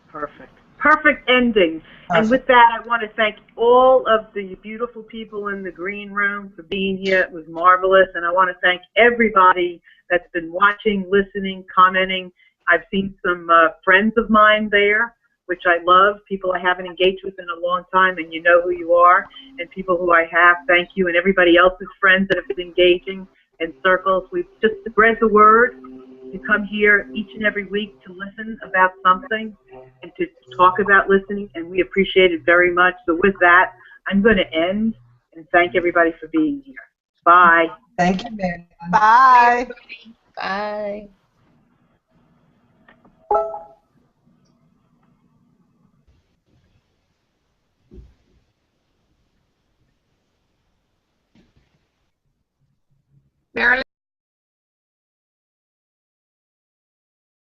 Perfect. Perfect ending. And with that, I want to thank all of the beautiful people in the green room for being here. It was marvelous. And I want to thank everybody that's been watching, listening, commenting. I've seen some friends of mine there, which I love, people I haven't engaged with in a long time, and you know who you are, and people who I have, thank you, and everybody else's friends that have been engaging in circles. We've just spread the word. You come here each and every week to listen about something and to talk about listening, and we appreciate it very much. So with that, I'm going to end and thank everybody for being here. Bye. Thank you, Mary. Bye. Bye.